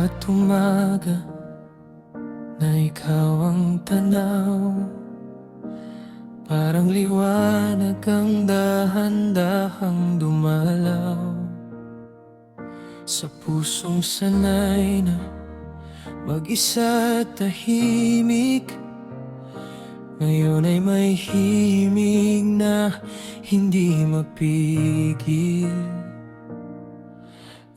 bawat umaga na ikaw ang tanaw, parang liwanag ang dahan-dahang dumalaw sa pusong sanay na mag-isa at tahimik. Ngayon ay may himig na hindi mapigil.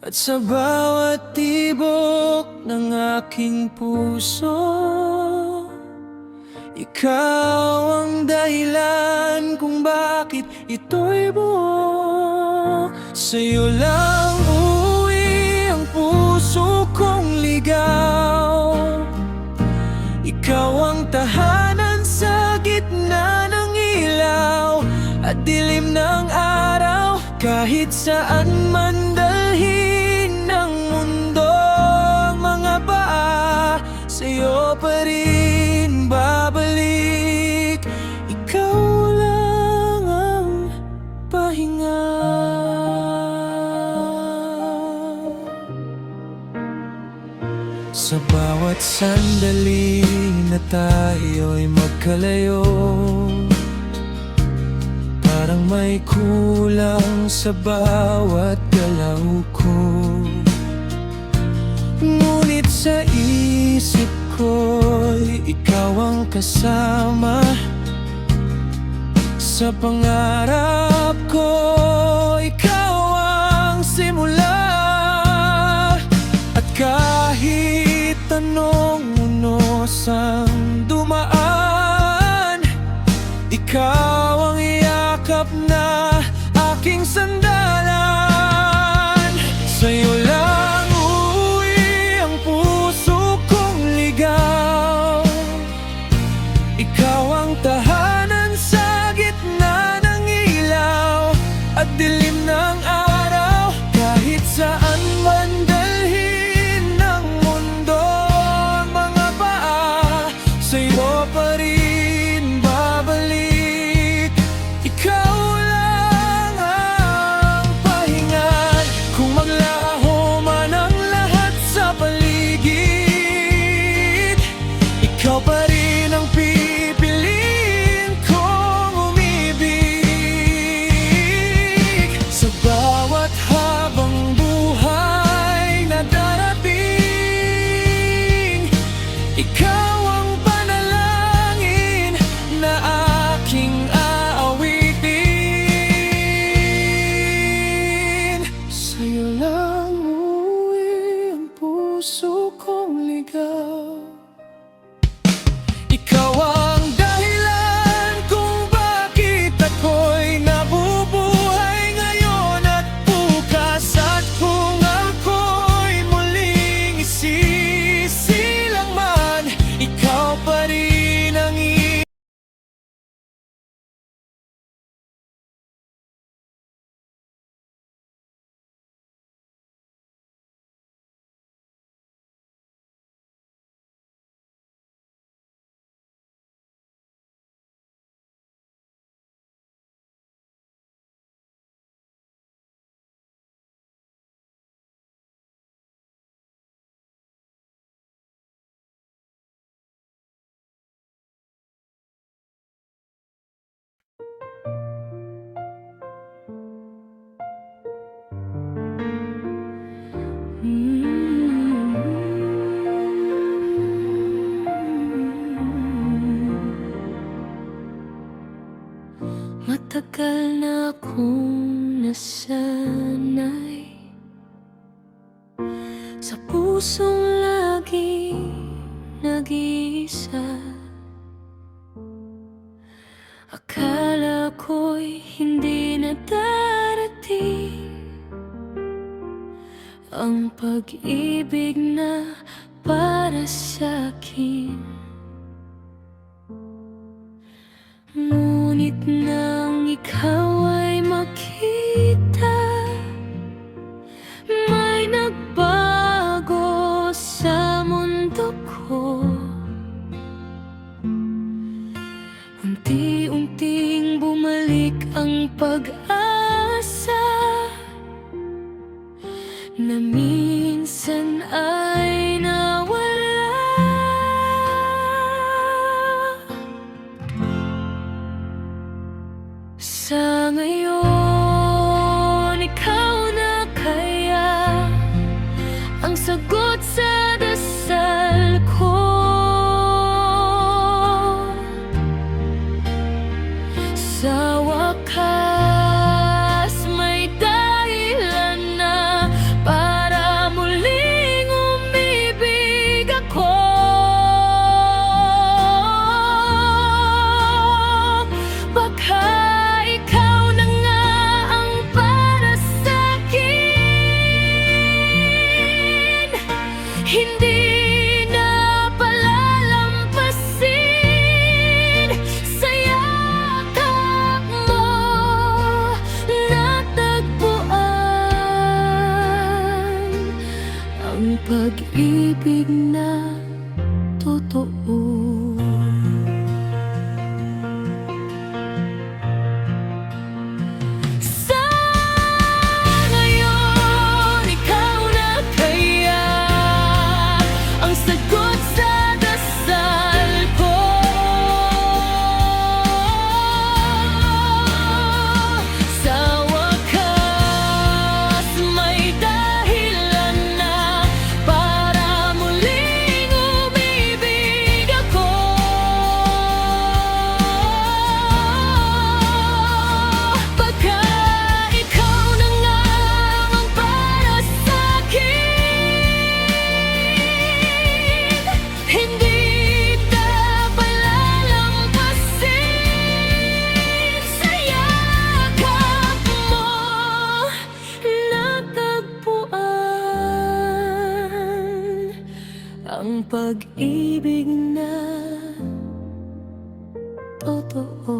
At sa bawat tibok ng aking puso, ikaw ang dahilan kung bakit ito'y buo. Sa'yo lang uuwi ang puso kong ligaw. Ikaw ang tahanan sa gitna ng ilaw at dilim ng araw. Kahit saan man dalhin ng mundo ang mga paa, sa'yo pa rin babalik. Ikaw lang ang pahinga. Sa bawat sandali na tayo'y magkalayo, parang may kulang sa bawat galaw ko. Ngunit sa isip ko'y ikaw ang kasama. Sa pangarap ko, ikaw ang simula. At kahit anong unos ang dumaan, ikaw ang yakap na aking sandalan. Sa'yo lang uuwi ang puso kong ligaw. Ikaw ang tahanan sa gitna ng ilaw at dilim ng araw. Kahit saan man dalhin ng mundo ang mga paa, sa'yo pa rin babalik. Ikaw lang ang pahinga. Kung maglaho man ang lahat sa paligid, ikaw pa rin ang pipiliin kong umibig. Sa bawat habang buhay na darating, ikaw ang panalangin na aking aawitin. Sa'yo lang uuwi ang puso kong ligaw. Ikaw ang dahilan kung bakit ako'y nabubuhay ngayon at bukas. At kung ako'y muling isisilang man, ikaw pa rin ang matagal na akong nasanay sa pusong lagi nag-iisa. Akala ko'y hindi na darating ang pag-ibig na para sa'kin. Ngunit nang ikaw ay makita, may nagbago sa mundo ko. Unti-unting bumalik ang pag-asa na minsan ay hindi na palalampasin. Sa yakap mo natagpuan ang pag-ibig na totoo. Sa ngayon, ikaw na kaya ang sagot sa dasal ko. Sa wakas, may dahilan na para muling umibig ako. Pagka ikaw na nga ang para sa'kin, hindi na palalampasin. Sa yakap mo natagpuan ang pag-ibig na totoo.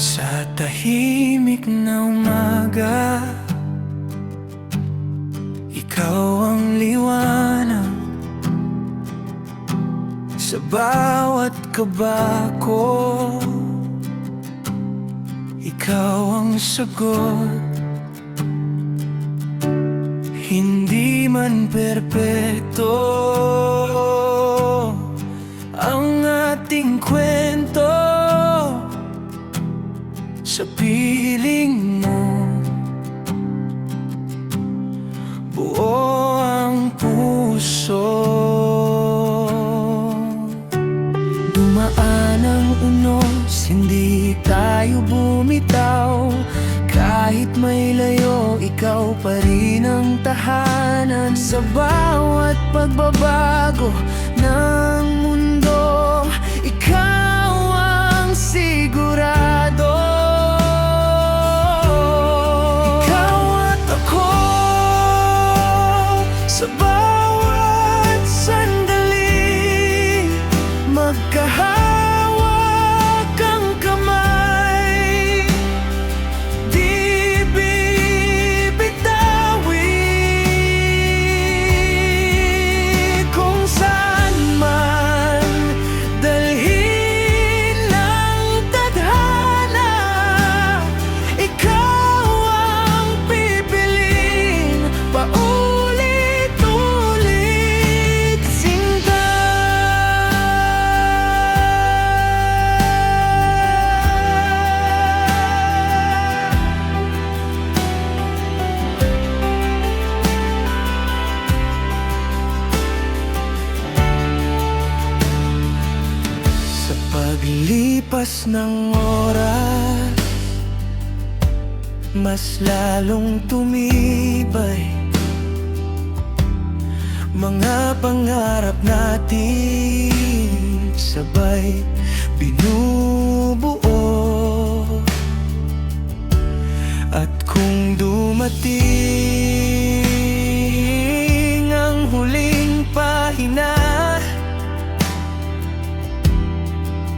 Sa tahimik na umaga, ikaw ang liwanag. Sa bawat kaba ko, ikaw ang sagot. Hindi man perpekto ang ating kwento, sa piling mo buo ang puso. Dumaan ang unos, hindi tayo bumitaw. Kahit may layo, ikaw pa rin ang tahanan. Sa bawat pagbabago ng mundo, ikaw ang sigurado. Ikaw at ako, sa bawat sandali, magkahawak ang kamay. Di bibitawi kung saan man dalhin ng tadhana. Ikaw ang pipiliin paulit-ulit, sinta. Sa paglipas ng oras, mas lalong tumibay mga pangarap natin, sabay binubuo. At kung dumating ang huling pahina,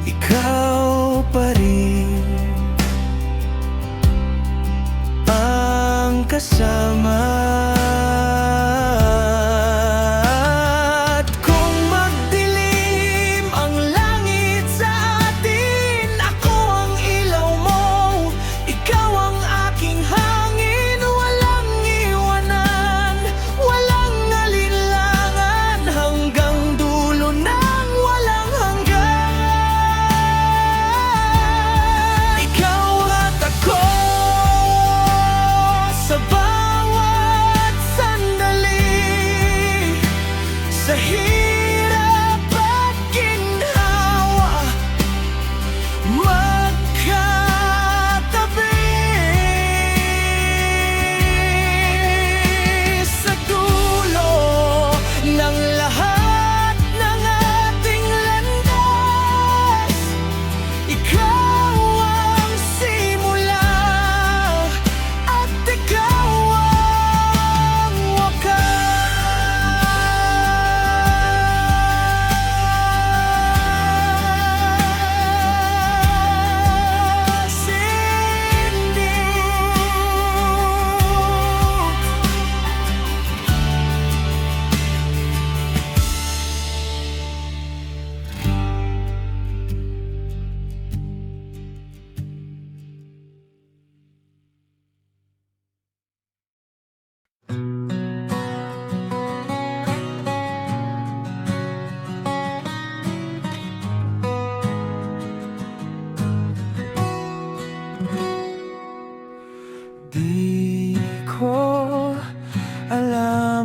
ikaw pa rin ang kasama. At kung magdilim ang langit sa atin, ako ang ilaw mo, ikaw ang aking hangin. Walang iwanan, walang alinlangan, hanggang dulo ng walang hanggan. Ikaw at ako,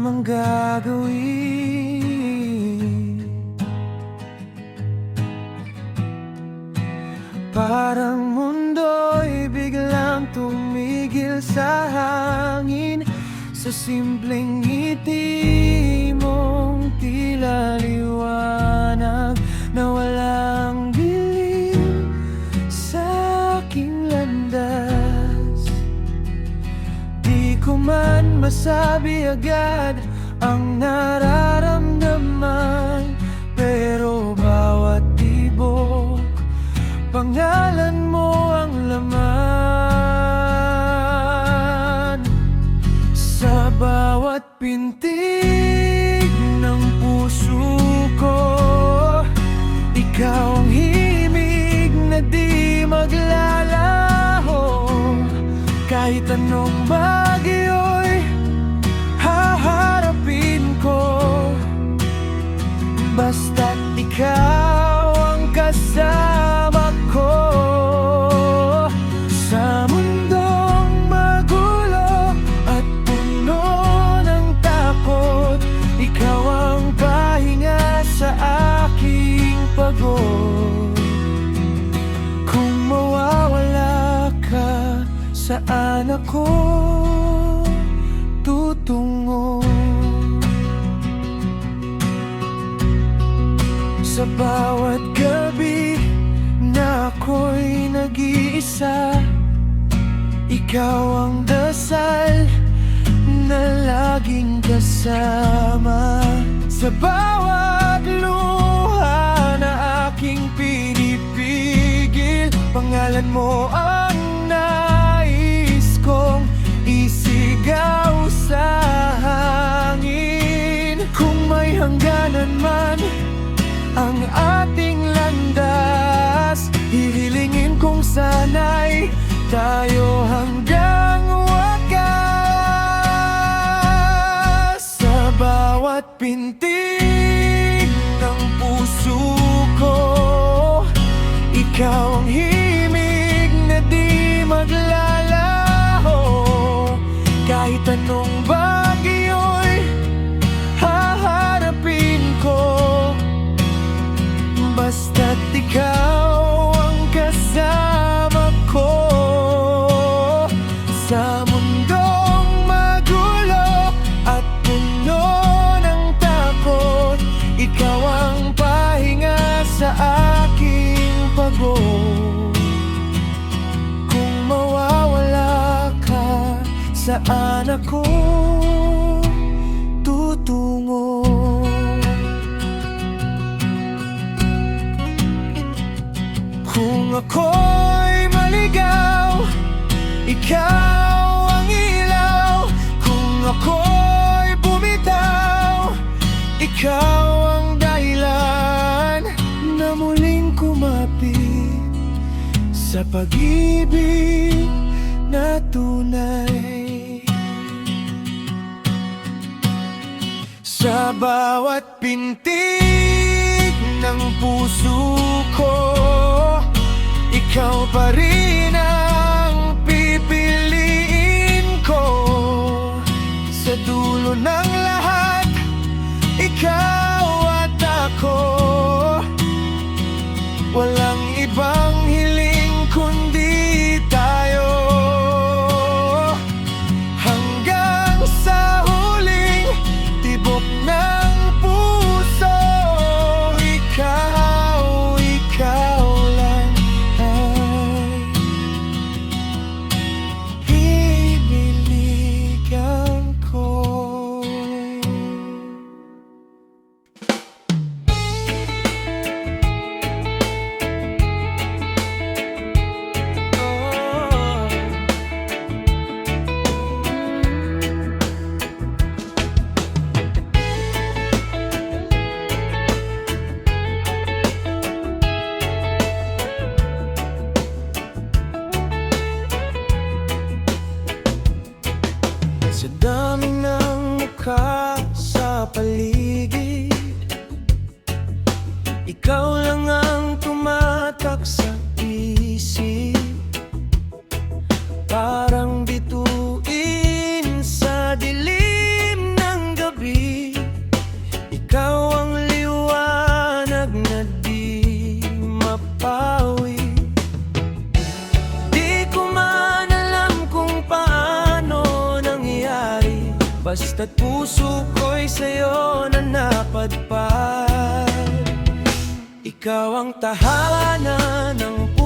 mang gagawin. Parang mundo'y biglang tumigil sa hangin, sa simpleng ngiti mong tila liwanag na walang dilim sa aking landas. Di ko man masabi agad ang nararamdaman, pero bawat tibok pangalan mo ang laman. Sa bawat pintig ng puso ko, ikaw ang himig na di maglalaho. Kahit anong bagyo'y haharapin ko, basta't ikaw ang kasama ko. Sa mundong magulo at puno ng takot, ikaw ang pahinga sa aking pagod. Kung mawawala ka, saan ako tutungo? Sa bawat gabi na ako'y nag-iisa, ikaw ang dasal na laging kasama. Sa bawat luha na aking pinipigil, pangalan mo ang nais kong isigaw sa hangin. Kung may hangganan man ang ating landas, hihilingin kong sana'y tayo hanggang wakas. Sa bawat pintig ng puso ko, ikaw ang himig na di maglalaho. Kahit anong bagyo'y haharapin ko, basta't ikaw ang kasama ko. Sa mundong magulo at puno ng takot, ikaw ang pahinga sa aking pagod. Kung mawawala ka, saan ako tutungo? Kung ako'y maligaw, ikaw ang ilaw. Kung ako'y bumitaw, ikaw ang dahilan na muling kumapit sa pag-ibig na tunay. Sa bawat pintig ng puso ko, ikaw pa rin ang pipiliin ko. Sa dulo ng lahat, ikaw at ako. Walang ibang hiling kundi tayo. Hanggang sa huling tibok ng puso, ikaw lang ay himiligan ko. Sa dami ng mukha sa paligid, ikaw lang ang tumatak sa isip. Parang bituin sa dilim ng gabi. Basta't puso ko'y sa'yo na napadpad. Ikaw ang tahanan ng